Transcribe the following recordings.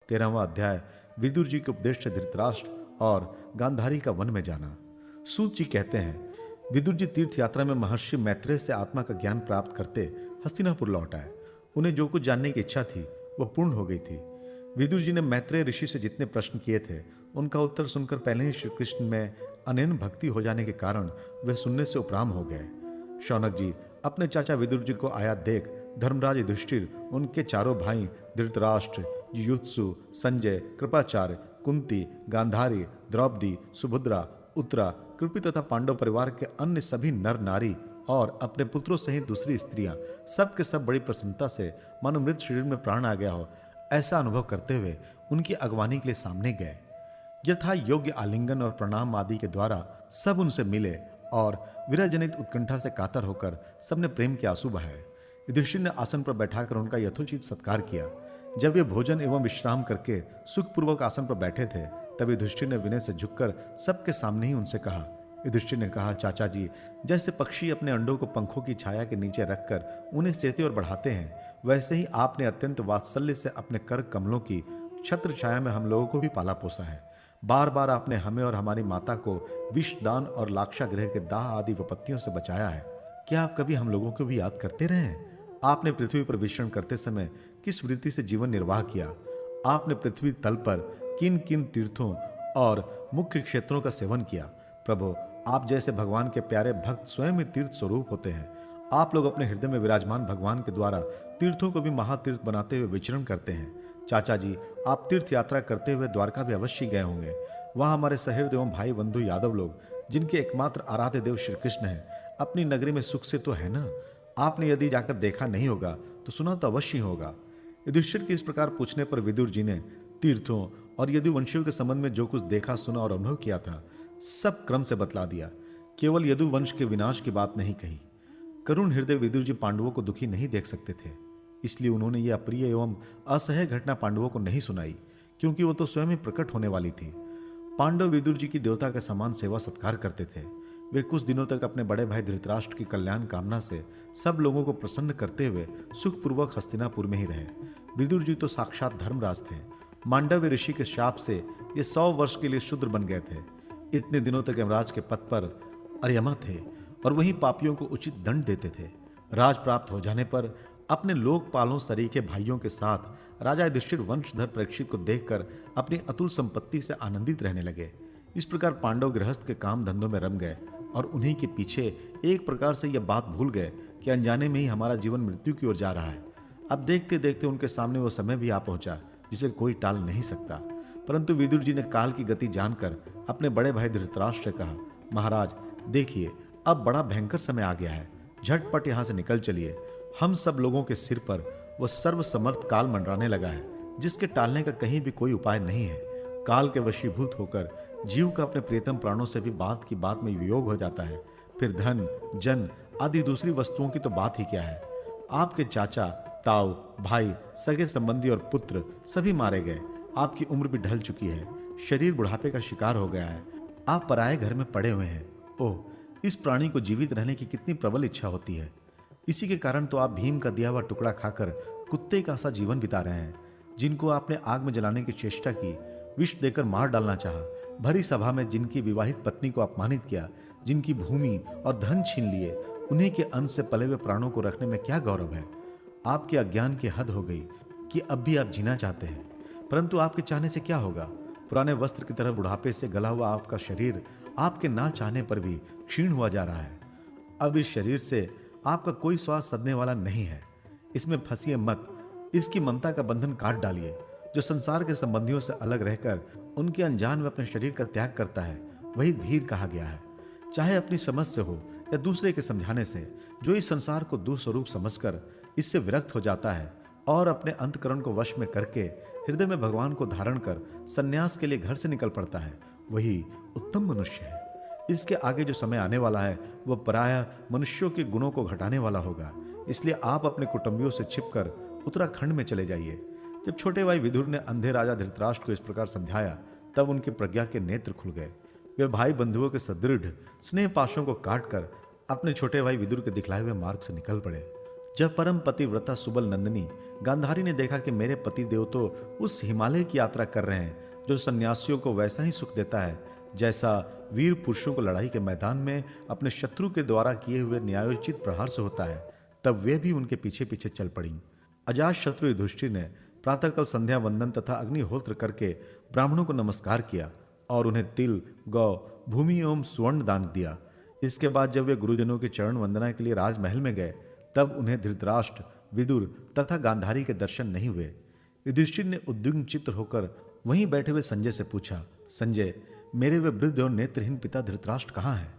13वां अध्याय विदुर जी के उपदेश से धृतराष्ट्र और गांधारी का वन में जाना। सूत जी कहते हैं, विदुर जी तीर्थ यात्रा में महर्षि मैत्रेय से आत्मा का ज्ञान प्राप्त करते हस्तिनापुर लौट आए। उन्हें जो कुछ जानने की इच्छा थी वह पूर्ण हो गई थी। विदुर जी ने मैत्रेय ऋषि से जितने प्रश्न किए थे उनका उत्तर सुनकर पहले ही श्री कृष्ण में अनन्य भक्ति हो जाने के कारण वे सुनने से उपराम हो गए। शौनक जी अपने चाचा विदुर जी को आया देख धर्मराज युधिष्ठिर, उनके चारों भाई धृतराष्ट्र, युयुत्सु, संजय, कृपाचार्य, कुंती, गांधारी, द्रौपदी, सुभद्रा, उत्तरा, कृपि तथा पांडव परिवार के अन्य सभी नर नारी और अपने पुत्रों सहित दूसरी स्त्रियां सब के सब बड़ी प्रसन्नता से मानो मृत शरीर में प्राण आ गया हो ऐसा अनुभव करते हुए उनकी अगवानी के लिए सामने गए। यथा योग्य आलिंगन और प्रणाम आदि के द्वारा सब उनसे मिले और विरह जनित उत्कंठा से कातर होकर सबने प्रेम के आंसू बहाए। युधिष्ठिर ने आसन पर बैठाकर उनका यथोचित सत्कार किया। जब वे भोजन एवं विश्राम करके सुखपूर्वक आसन पर बैठे थे तब युधिष्ठिर ने विनय से झुककर सबके सामने ही उनसे कहा। युधिष्ठिर ने कहा, चाचा जी, जैसे पक्षी अपने अंडों को पंखों की छाया के नीचे रखकर उन्हें सेते और बढ़ाते हैं, वैसे ही आपने अत्यंत वात्सल्य से अपने कर कमलों की छत्र छाया में हम लोगों को भी पाला पोसा है। बार बार आपने हमें और हमारी माता को विष दान और लाक्षागृह के दाह आदि विपत्तियों से बचाया है। क्या आप कभी हम लोगों को भी याद करते रहे हैं? आपने पृथ्वी पर विचरण करते समय किस वृत्ति से जीवन निर्वाह किया? आपने पृथ्वी तल पर किन किन तीर्थों और मुख्य क्षेत्रों का सेवन किया? प्रभु, आप जैसे भगवान के प्यारे भक्त स्वयं ही तीर्थ स्वरूप होते हैं। आप लोग अपने हृदय में विराजमान भगवान के द्वारा तीर्थों को भी महातीर्थ बनाते हुए विचरण करते हैं। चाचा जी, आप तीर्थ यात्रा करते हुए द्वारका भी अवश्य गए होंगे। वहां हमारे सहृदय एवं भाई बंधु यादव लोग, जिनके एकमात्र आराध्य देव श्री कृष्ण है, अपनी नगरी में सुख से तो है ना? आपने यदि जाकर देखा नहीं होगा तो सुना तो अवश्य ही होगा। युधिष्ठिर के इस प्रकार पूछने पर विदुर जी ने तीर्थों और यदुवंशियों के संबंध में जो कुछ देखा, सुना और अनुभव किया था सब क्रम से बतला दिया। केवल यदुवंश के विनाश की बात नहीं कही। करुण हृदय विदुर जी पांडवों को दुखी नहीं देख सकते थे, इसलिए उन्होंने यह अप्रिय एवं असह्य घटना पांडवों को नहीं सुनाई, क्योंकि वो तो स्वयं ही प्रकट होने वाली थी। पांडव विदुर जी की देवता के समान सेवा सत्कार करते थे। वे कुछ दिनों तक अपने बड़े भाई धृतराष्ट्र की कल्याण कामना से सब लोगों को प्रसन्न करते हुए सुखपूर्वक हस्तिनापुर में ही रहे। विदुर जी तो साक्षात धर्मराज थे। मांडव्य ऋषि के शाप से ये 100 वर्ष के लिए शूद्र बन गए थे। इतने दिनों तक यमराज के पद पर अर्यमा थे और वही पापियों को उचित दंड देते थे। राज प्राप्त हो जाने पर अपने लोकपालों सरीखे भाइयों के साथ राजा युधिष्ठिर वंशधर परीक्षित को देखकर अपनी अतुल संपत्ति से आनंदित रहने लगे। इस प्रकार पांडव गृहस्थ के काम धंधों में रम गए और उन्हीं के पीछे एक प्रकार से यह बात भूल गए कि अनजाने में ही हमारा जीवन मृत्यु की ओर जा रहा है। अब देखते देखते उनके सामने वो समय भी आ पहुंचा जिसे कोई टाल नहीं सकता। परंतु विदुर जी ने काल की गति जानकर अपने बड़े भाई धृतराष्ट्र से कहा, महाराज देखिए, अब बड़ा भयंकर समय आ गया है, झटपट यहां से निकल चलिए। हम सब लोगों के सिर पर वह सर्वसमर्थ काल मंडराने लगा है, जिसके टालने का कहीं भी कोई उपाय नहीं है। काल के वशीभूत होकर जीव का अपने प्रियतम प्राणों से भी बात की बात में वियोग हो जाता है। फिर धन, जन आदि दूसरी वस्तुओं की तो बात ही क्या है। आपके चाचा, ताऊ, भाई, सगे संबंधी और पुत्र सभी मारे गए। आपकी उम्र भी ढल चुकी है, शरीर बुढ़ापे का शिकार हो गया है। आप पराये घर में पड़े हुए हैं। ओह, इस प्राणी को जीवित रहने की कितनी प्रबल इच्छा होती है। इसी के कारण तो आप भीम का दिया हुआ टुकड़ा खाकर कुत्ते का सा जीवन बिता रहे हैं। जिनको आपने आग में जलाने की चेष्टा की, विष देकर मार डालना चाहा, भरी सभा में जिनकी विवाहित पत्नी को अपमानित किया, जिनकी भूमि और धन छीन लिए, उन्हीं के अंश से पले हुए प्राणों को रखने में क्या गौरव है। आपके अज्ञान की हद हो गई कि अब भी आप जीना चाहते हैं, परंतु आपके चाहने से क्या होगा। पुराने वस्त्र की तरह बुढ़ापे से गला हुआ आपका शरीर आपके ना चाहने पर भी क्षीण हुआ जा रहा है। अब इस शरीर से आपका कोई स्वाद सदने वाला नहीं है। इसमें फंसिए मत। इसकी ममता का बंधन काट डालिए। जो संसार के संबंधियों से अलग रहकर उनके अनजान में अपने शरीर का त्याग करता है, वही धीर कहा गया है। चाहे अपनी समझ से हो या दूसरे के समझाने से, जो इस संसार को दुस्वरूप समझकर इससे विरक्त हो जाता है और अपने अंतकरण को वश में करके हृदय में भगवान को धारण कर संन्यास के लिए घर से निकल पड़ता है, वही उत्तम मनुष्य है। इसके आगे जो समय आने वाला है वह पराया मनुष्यों के गुणों को घटाने वाला होगा। इसलिए आप अपने कुटुंबियों से छिपकर उत्तराखंड में चले जाइए। जब छोटे भाई विदुर ने अंधे राजा धृतराष्ट्र को इस प्रकार समझाया, तब उनकी प्रज्ञा के नेत्र खुल गए। वे भाई बंधुओं के सदृढ़ स्नेह पाशों को काटकर अपने छोटे भाई विदुर के दिखलाए हुए मार्ग से निकल पड़े। जब परम पतिव्रता सुबल नंदिनी गांधारी ने देखा कि मेरे पति देव तो उस हिमालय की यात्रा कर रहे हैं जो सन्यासियों को वैसा ही सुख देता है जैसा वीर पुरुषों को लड़ाई के मैदान में अपने शत्रु के द्वारा किए हुए न्यायोचित प्रहार से होता है, तब वे भी उनके पीछे पीछे चल पड़ी। अजात शत्रु युधिष्ठिर ने प्रातःकाल संध्या वंदन तथा अग्निहोत्र करके ब्राह्मणों को नमस्कार किया और उन्हें तिल, गौ, भूमि एवं स्वर्ण दान दिया। इसके बाद जब वे गुरुजनों के चरण वंदना के लिए राजमहल में गए, तब उन्हें धृतराष्ट्र, विदुर तथा गांधारी के दर्शन नहीं हुए। युधिष्ठिर ने उद्विग्न चित्त होकर वहीं बैठे हुए संजय से पूछा, संजय, मेरे वे वृद्ध और नेत्रहीन पिता धृतराष्ट्र कहाँ हैं?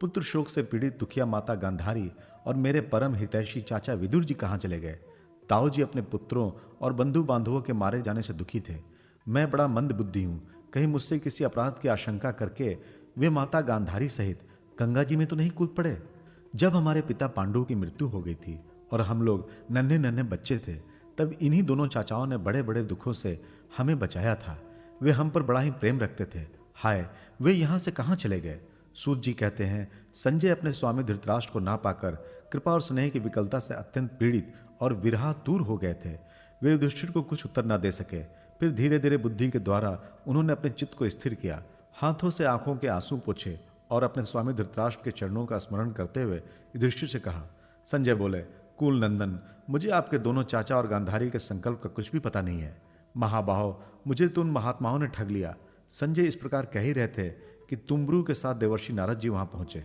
पुत्र शोक से पीड़ित दुखिया माता गांधारी और मेरे परम हितैषी चाचा विदुर जी कहाँ चले गए? ताऊ जी अपने पुत्रों और बंधु बांधवों के मारे जाने से दुखी थे। मैं बड़ा मंद बुद्धि हूं, कहीं मुझसे किसी अपराध की आशंका करके वे माता गांधारी सहित गंगा जी में तो नहीं कूद पड़े? जब हमारे पिता पांडु की मृत्यु हो गई थी और हम लोग नन्हे नन्हे बच्चे थे, तब इन्हीं दोनों चाचाओं ने बड़े बड़े दुखों से हमें बचाया था। वे हम पर बड़ा ही प्रेम रखते थे। हाय, वे यहां से कहां चले गए? सूत जी कहते हैं, संजय अपने स्वामी धृतराष्ट्र को ना पाकर कृपा और स्नेह की विकलता से अत्यंत पीड़ित और विरहातुर हो गए थे। वे युधिष्ठिर को कुछ उत्तर न दे सके। फिर धीरे धीरे बुद्धि के द्वारा उन्होंने अपने चित्त को स्थिर किया, हाथों से आंखों के आंसू पोंछे और अपने स्वामी धृतराष्ट्र के चरणों का स्मरण करते हुए युधिष्ठिर से कहा। संजय बोले, कुल नंदन, मुझे आपके दोनों चाचा और गांधारी के संकल्प का कुछ भी पता नहीं है। महाबाहो, मुझे तो उन महात्माओं ने ठग लिया। संजय इस प्रकार कह ही रहे थे कि तुम्ब्रू के साथ देवर्षि नारद जी वहां पहुंचे।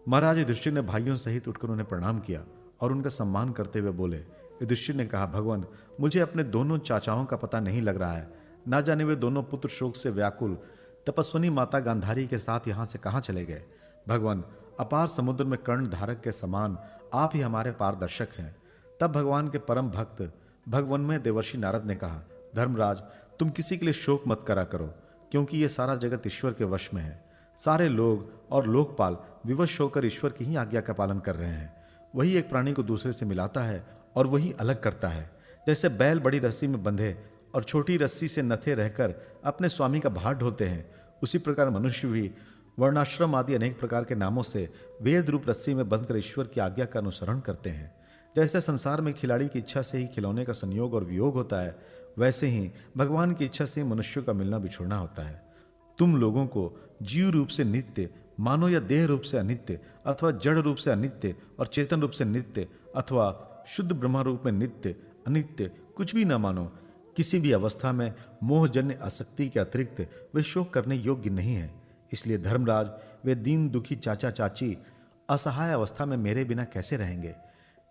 महाराज युधिष्ठिर ने भाइयों सहित उठकर उन्हें प्रणाम किया और उनका सम्मान करते हुए बोले। युधिष्ठिर ने कहा, भगवान, मुझे अपने दोनों चाचाओं का पता नहीं लग रहा है। ना जाने वे दोनों पुत्र शोक से व्याकुल तपस्विनी माता गांधारी के साथ यहां से कहां चले गए। भगवान, अपार समुद्र में कर्ण धारक के समान आप ही हमारे पारदर्शक हैं। तब भगवान के परम भक्त भगवान में देवर्षि नारद ने कहा, धर्मराज, तुम किसी के लिए शोक मत करा करो, क्योंकि ये सारा जगत ईश्वर के वश में है। सारे लोग और लोकपाल विवश होकर ईश्वर की ही आज्ञा का पालन कर रहे हैं। वही एक प्राणी को दूसरे से मिलाता है और वही अलग करता है। जैसे बैल बड़ी रस्सी में बंधे और छोटी रस्सी से नथे रहकर अपने स्वामी का भार ढोते हैं, उसी प्रकार मनुष्य भी वर्णाश्रम आदि अनेक प्रकार के नामों से वेद रूप रस्सी में बंधकर ईश्वर की आज्ञा का अनुसरण करते हैं। जैसे संसार में खिलाड़ी की इच्छा से ही खिलौने का संयोग और वियोग होता है, वैसे ही भगवान की इच्छा से मनुष्यों का मिलना बिछुड़ना होता है। तुम लोगों को जीव रूप से नित्य मानो या देह रूप से अनित्य, अथवा जड़ रूप से अनित्य और चेतन रूप से नित्य, अथवा शुद्ध ब्रह्मा रूप में नित्य अनित्य कुछ भी न मानो। किसी भी अवस्था में मोहजन्य आसक्ति के अतिरिक्त वे शोक करने योग्य नहीं है। इसलिए धर्मराज, वे दीन दुखी चाचा चाची असहाय अवस्था में मेरे बिना कैसे रहेंगे?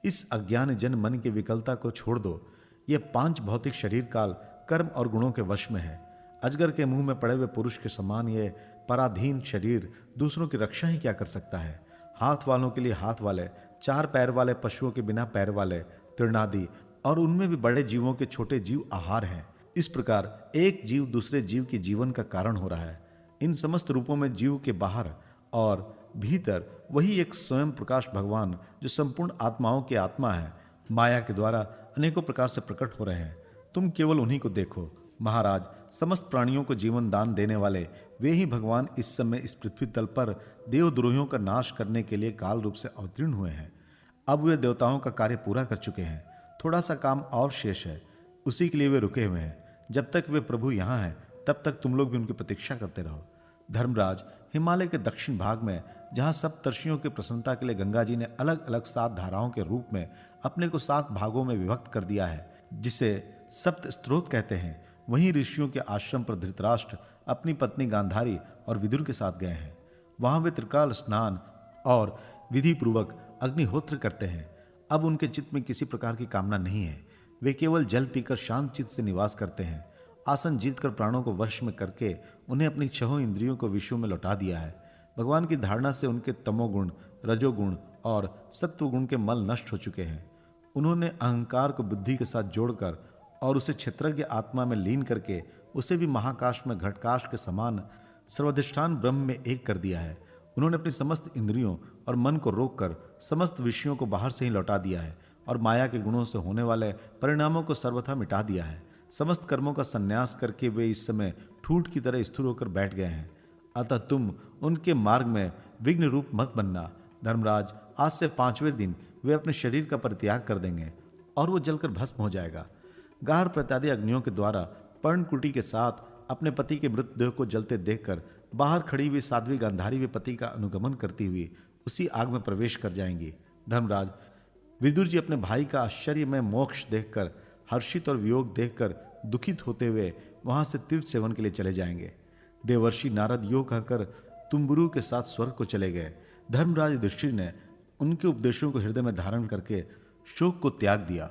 इस अज्ञान जन मन की विकलता को छोड़ दो। ये 5 भौतिक शरीर काल कर्म और गुणों के वश में है। अजगर के मुंह में पड़े हुए पुरुष के समान ये पराधीन शरीर दूसरों की रक्षा ही क्या कर सकता है? हाथ वालों के लिए हाथ वाले, 4 पैर वाले पशुओं के बिना पैर वाले, तृणादि और उनमें भी बड़े जीवों के छोटे जीव आहार हैं। इस प्रकार एक जीव दूसरे जीव के जीवन का कारण हो रहा है। इन समस्त रूपों में जीव के बाहर और भीतर वही एक स्वयं प्रकाश भगवान, जो संपूर्ण आत्माओं के आत्मा है, माया के द्वारा अनेकों प्रकार से प्रकट हो रहे हैं। तुम केवल उन्हीं को देखो। महाराज, समस्त प्राणियों को जीवन दान देने वाले वे ही भगवान इस समय इस पृथ्वी तल पर देवद्रोहियों का नाश करने के लिए काल रूप से अवतीर्ण हुए हैं। अब वे देवताओं का कार्य पूरा कर चुके हैं। थोड़ा सा काम और शेष है, उसी के लिए वे रुके हुए हैं। जब तक वे प्रभु यहाँ हैं, तब तक तुम लोग भी उनकी प्रतीक्षा करते रहो। धर्मराज, हिमालय के दक्षिण भाग में जहाँ सप्तर्षियों की प्रसन्नता के लिए गंगा जी ने अलग अलग 7 धाराओं के रूप में अपने को 7 भागों में विभक्त कर दिया है, जिसे सप्त स्त्रोत कहते हैं, वहीं ऋषियों के आश्रम पर धृतराष्ट्र अपनी पत्नी गांधारी और विदुर के साथ गए हैं। वहां वे त्रिकाल स्नान और विधि पूर्वक अग्निहोत्र करते हैं। अब उनके चित्त में किसी प्रकार की कामना नहीं है। वे केवल जल पीकर शांत चित्त से निवास करते हैं। आसन जीतकर प्राणों को वश में करके उन्हें अपनी 6 इंद्रियों को विषयों में लौटा दिया है। भगवान की धारणा से उनके तमोगुण, रजोगुण और सत्वगुण के मल नष्ट हो चुके हैं। उन्होंने अहंकार को बुद्धि के साथ जोड़कर और उसे क्षेत्रज्ञ आत्मा में लीन करके उसे भी महाकाश में घटकाश के समान सर्वाधिष्ठान ब्रह्म में एक कर दिया है। उन्होंने अपनी समस्त इंद्रियों और मन को रोककर समस्त विषयों को बाहर से ही लौटा दिया है और माया के गुणों से होने वाले परिणामों को सर्वथा मिटा दिया है। समस्त कर्मों का संन्यास करके वे इस समय ठूठ की तरह स्थिर होकर बैठ गए हैं। अतः तुम उनके मार्ग में विघ्न रूप मत बनना। धर्मराज, आज से 5वें दिन वे अपने शरीर का परित्याग कर देंगे और वो जलकर भस्म हो जाएगा। गार प्रत्यादि अग्नियों के द्वारा पर्णकुटी के साथ अपने पति के मृतदेह को जलते देखकर बाहर खड़ी हुई साध्वी गांधारी वे पति का अनुगमन करती हुई उसी आग में प्रवेश कर जाएंगी। धर्मराज, विदुर जी अपने भाई का आश्चर्य में मोक्ष देखकर, हर्षित और वियोग देखकर दुखित होते हुए वहां से तीर्थ सेवन के लिए चले जाएंगे। देवर्षि नारद यो कहकर तुम्बुरु के साथ स्वर्ग को चले गए। धर्मराज युधिष्ठिर ने उनके उपदेशों को हृदय में धारण करके शोक को त्याग दिया।